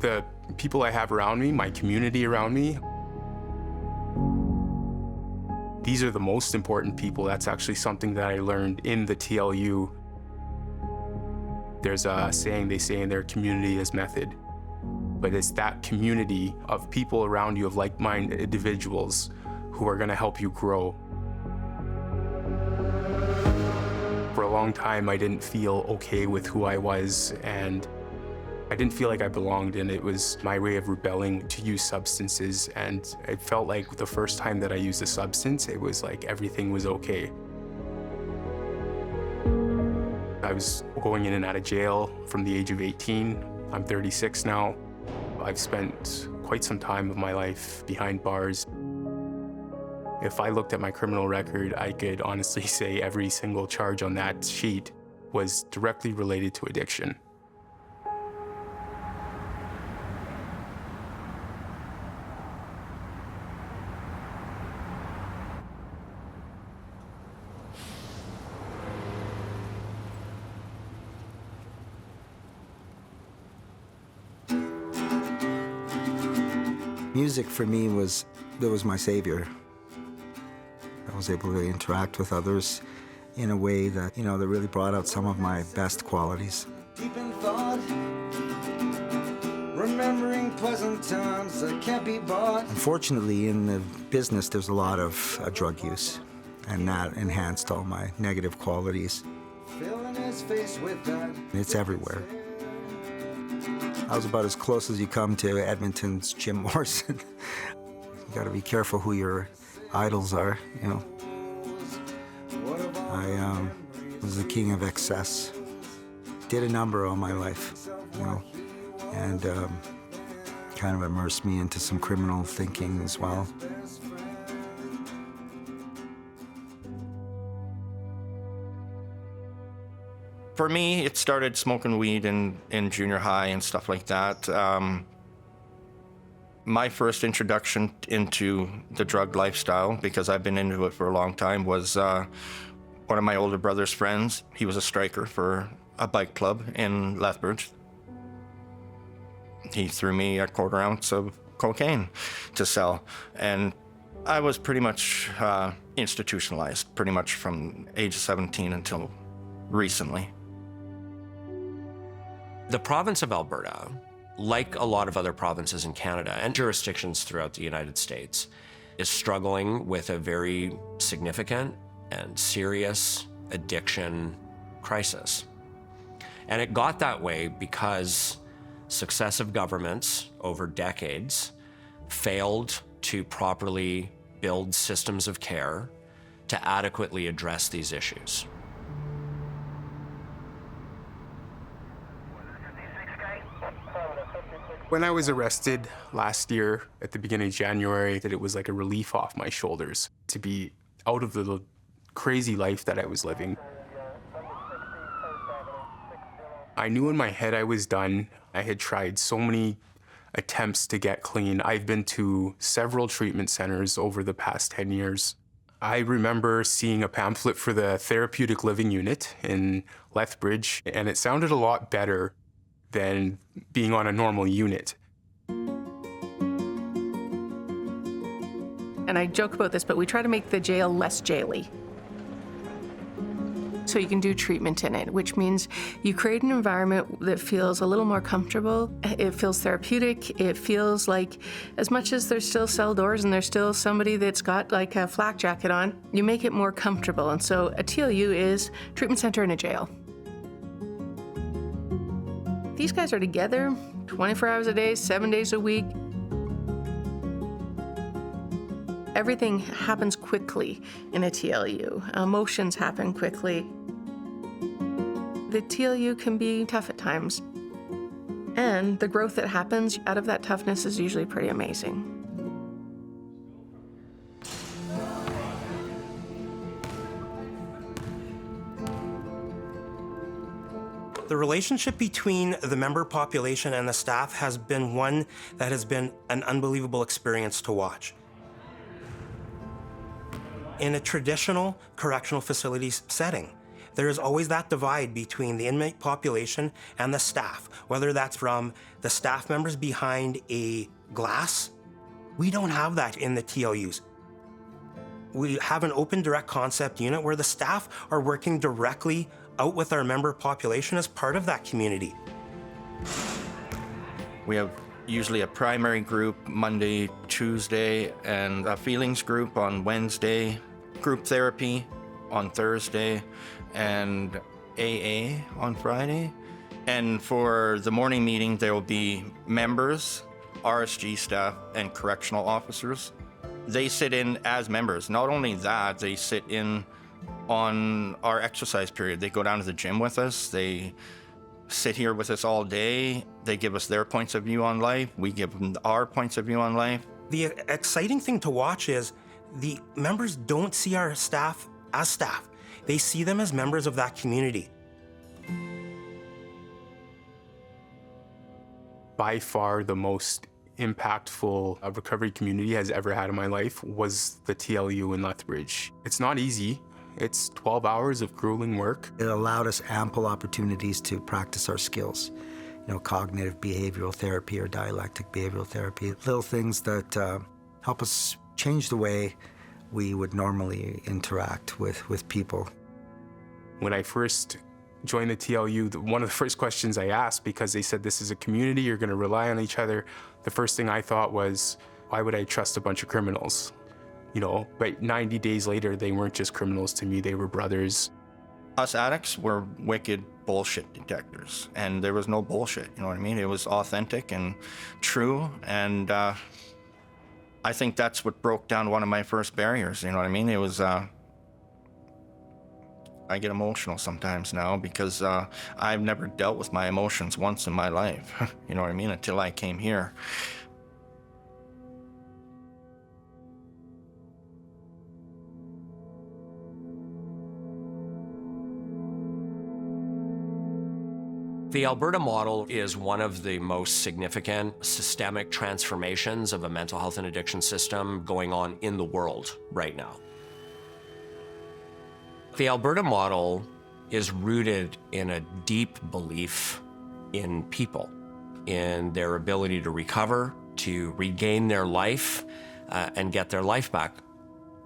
The people I have around me, my community around me, these are the most important people. That's actually something that I learned in the TLU. There's a saying they say in their community is method, but it's that community of people around you, of like-minded individuals who are gonna help you grow. For a long time, I didn't feel okay with who I was, and I didn't feel like I belonged, and it was my way of rebelling to use substances. And it felt like the first time that I used a substance, it was like everything was okay. I was going in and out of jail from the age of 18. I'm 36 now. I've spent quite some time of my life behind bars. If I looked at my criminal record, I could honestly say every single charge on that sheet was directly related to addiction. Music for me was my savior. I was able to interact with others in a way that, that really brought out some of my best qualities. Deep in thought, remembering pleasant times that can't be bought. Unfortunately, in the business, there's a lot of drug use, and that enhanced all my negative qualities. Filling his face with that. It's everywhere. I was about as close as you come to Edmonton's Jim Morrison. You gotta be careful who your idols are, I was the king of excess. Did a number all my life, and kind of immersed me into some criminal thinking as well. For me, it started smoking weed in junior high and stuff like that. My first introduction into the drug lifestyle, because I've been into it for a long time, was one of my older brother's friends. He was a striker for a bike club in Lethbridge. He threw me a 1/4 ounce of cocaine to sell, and I was pretty much institutionalized, pretty much from age 17 until recently. The province of Alberta, like a lot of other provinces in Canada and jurisdictions throughout the United States, is struggling with a very significant and serious addiction crisis. And it got that way because successive governments over decades failed to properly build systems of care to adequately address these issues. When I was arrested last year at the beginning of January, that it was like a relief off my shoulders to be out of the crazy life that I was living. I knew in my head I was done. I had tried so many attempts to get clean. I've been to several treatment centers over the past 10 years. I remember seeing a pamphlet for the therapeutic living unit in Lethbridge, and it sounded a lot better than being on a normal unit. And I joke about this, but we try to make the jail less jaily. So you can do treatment in it, which means you create an environment that feels a little more comfortable. It feels therapeutic. It feels like, as much as there's still cell doors and there's still somebody that's got like a flak jacket on, you make it more comfortable. And so a TLU is treatment center in a jail. These guys are together 24 hours a day, 7 days a week. Everything happens quickly in a TLU. Emotions happen quickly. The TLU can be tough at times. And the growth that happens out of that toughness is usually pretty amazing. The relationship between the member population and the staff has been one that has been an unbelievable experience to watch. In a traditional correctional facilities setting, there is always that divide between the inmate population and the staff, whether that's from the staff members behind a glass. We don't have that in the TLUs. We have an open direct concept unit where the staff are working directly out with our member population as part of that community. We have usually a primary group Monday, Tuesday, and a feelings group on Wednesday, group therapy on Thursday, and AA on Friday. And for the morning meeting, there will be members, RSG staff, and correctional officers. They sit in as members. Not only that, they sit in on our exercise period. They go down to the gym with us. They sit here with us all day. They give us their points of view on life. We give them our points of view on life. The exciting thing to watch is the members don't see our staff as staff. They see them as members of that community. By far the most impactful a recovery community has ever had in my life was the TLU in Lethbridge. It's not easy. It's 12 hours of grueling work. It allowed us ample opportunities to practice our skills. Cognitive behavioral therapy or dialectic behavioral therapy. Little things that help us change the way we would normally interact with people. When I first joined the TLU, one of the first questions I asked, because they said this is a community, you're going to rely on each other, the first thing I thought was, why would I trust a bunch of criminals? But 90 days later, they weren't just criminals to me, they were brothers. Us addicts were wicked bullshit detectors, and there was no bullshit, you know what I mean? It was authentic and true, and I think that's what broke down one of my first barriers, you know what I mean? It was, I get emotional sometimes now because I've never dealt with my emotions once in my life, you know what I mean, until I came here. The Alberta model is one of the most significant systemic transformations of a mental health and addiction system going on in the world right now. The Alberta model is rooted in a deep belief in people, in their ability to recover, to regain their life, and get their life back,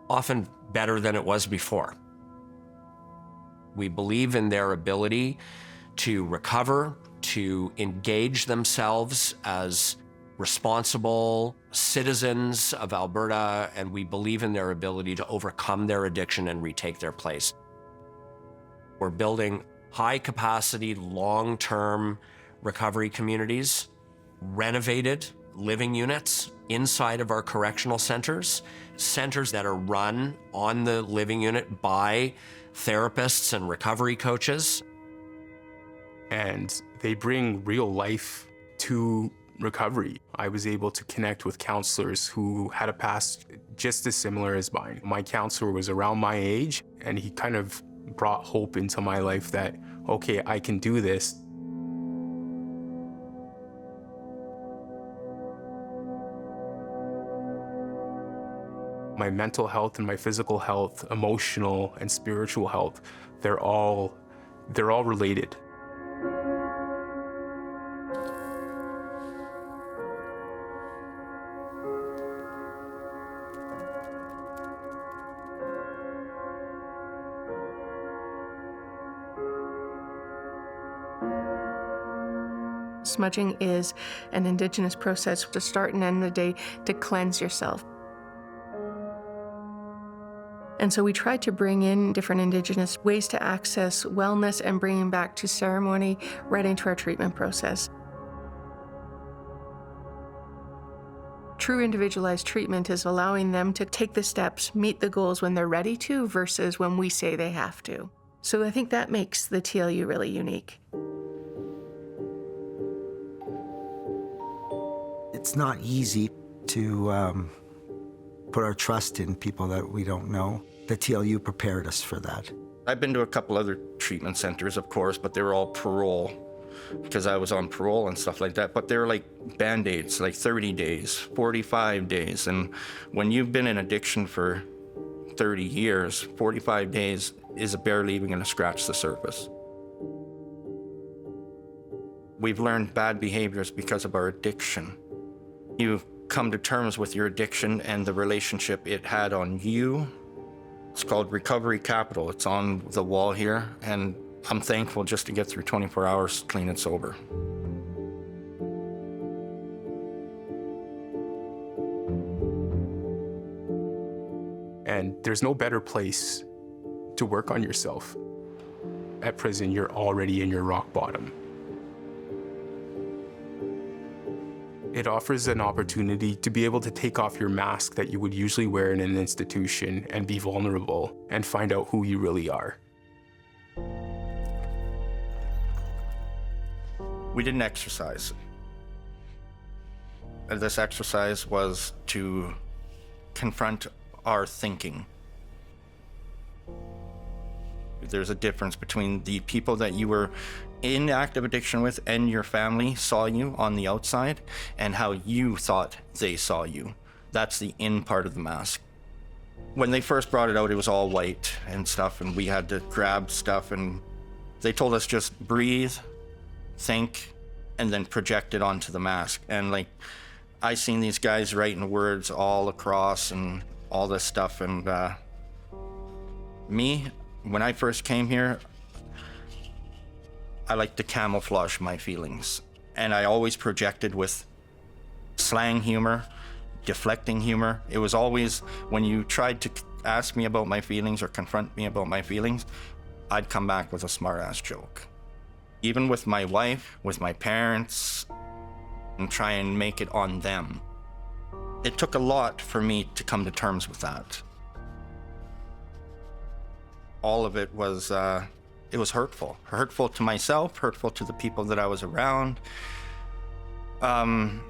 often better than it was before. We believe in their ability to recover, to engage themselves as responsible citizens of Alberta, and we believe in their ability to overcome their addiction and retake their place. We're building high-capacity, long-term recovery communities, renovated living units inside of our correctional centers that are run on the living unit by therapists and recovery coaches. And they bring real life to recovery. I was able to connect with counselors who had a past just as similar as mine. My counselor was around my age, and he kind of brought hope into my life that, okay, I can do this. My mental health and my physical health, emotional and spiritual health, they're all related. Smudging is an Indigenous process to start and end the day to cleanse yourself. And so we tried to bring in different Indigenous ways to access wellness and bringing back to ceremony right into our treatment process. True individualized treatment is allowing them to take the steps, meet the goals when they're ready to versus when we say they have to. So I think that makes the TLU really unique. It's not easy to put our trust in people that we don't know. The TLU prepared us for that. I've been to a couple other treatment centers, of course, but they were all parole because I was on parole and stuff like that. But they were like Band-Aids, like 30 days, 45 days. And when you've been in addiction for 30 years, 45 days is barely even going to scratch the surface. We've learned bad behaviors because of our addiction. You come to terms with your addiction and the relationship it had on you. It's called recovery capital. It's on the wall here, and I'm thankful just to get through 24 hours clean and sober. And there's no better place to work on yourself. At prison, you're already in your rock bottom. It offers an opportunity to be able to take off your mask that you would usually wear in an institution and be vulnerable and find out who you really are. We didn't exercise. This exercise was to confront our thinking. There's a difference between the people that you were in active addiction with and your family saw you on the outside and how you thought they saw you. That's the in part of the mask. When they first brought it out, it was all white and stuff, and we had to grab stuff, and they told us just breathe, think, and then project it onto the mask. And like, I seen these guys writing words all across and all this stuff, and me, when I first came here, I like to camouflage my feelings. And I always projected with slang humor, deflecting humor. It was always, when you tried to ask me about my feelings or confront me about my feelings, I'd come back with a smart-ass joke. Even with my wife, with my parents, and try and make it on them. It took a lot for me to come to terms with that. All of it was, it was hurtful. Hurtful to myself, hurtful to the people that I was around. I'd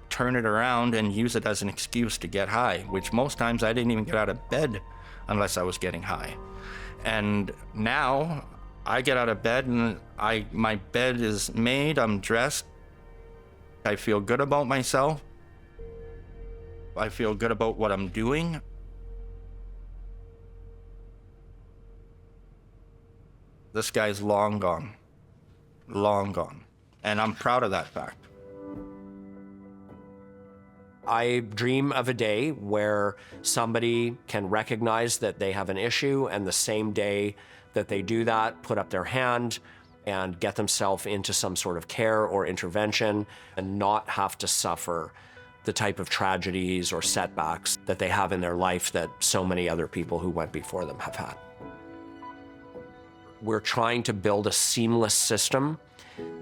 turn it around and use it as an excuse to get high, which most times I didn't even get out of bed unless I was getting high. And now I get out of bed and my bed is made, I'm dressed. I feel good about myself. I feel good about what I'm doing. This guy's long gone, and I'm proud of that fact. I dream of a day where somebody can recognize that they have an issue, and the same day that they do that, put up their hand and get themselves into some sort of care or intervention and not have to suffer the type of tragedies or setbacks that they have in their life that so many other people who went before them have had. We're trying to build a seamless system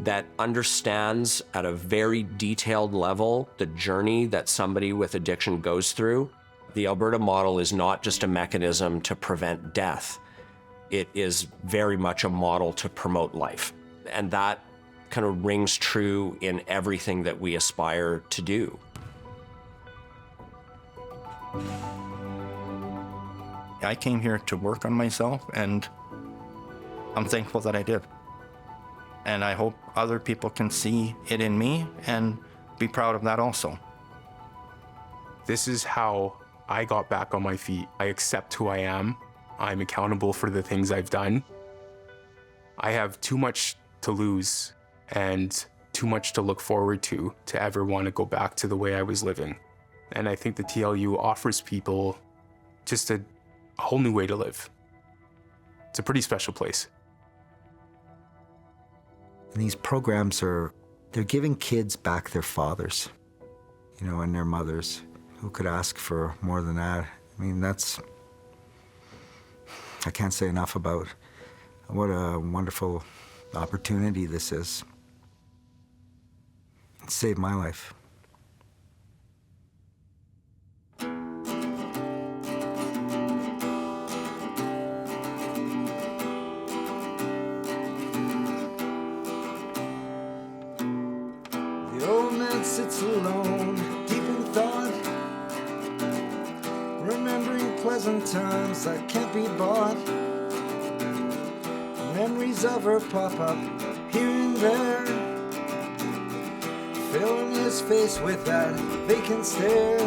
that understands at a very detailed level the journey that somebody with addiction goes through. The Alberta model is not just a mechanism to prevent death. It is very much a model to promote life. And that kind of rings true in everything that we aspire to do. I came here to work on myself, and I'm thankful that I did. And I hope other people can see it in me and be proud of that also. This is how I got back on my feet. I accept who I am. I'm accountable for the things I've done. I have too much to lose and too much to look forward to ever want to go back to the way I was living. And I think the TLU offers people just a whole new way to live. It's a pretty special place. And these programs they're giving kids back their fathers, and their mothers. Who could ask for more than that? I mean, I can't say enough about what a wonderful opportunity this is. It saved my life. The old man sits alone, deep in thought, remembering pleasant times that can't be bought. Memories of her pop up here and there, filling his face with that vacant stare.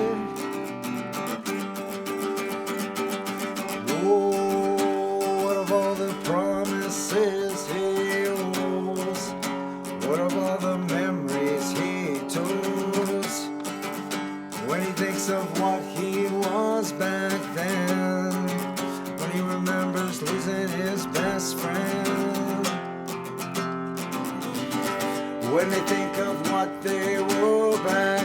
when they think of what they were back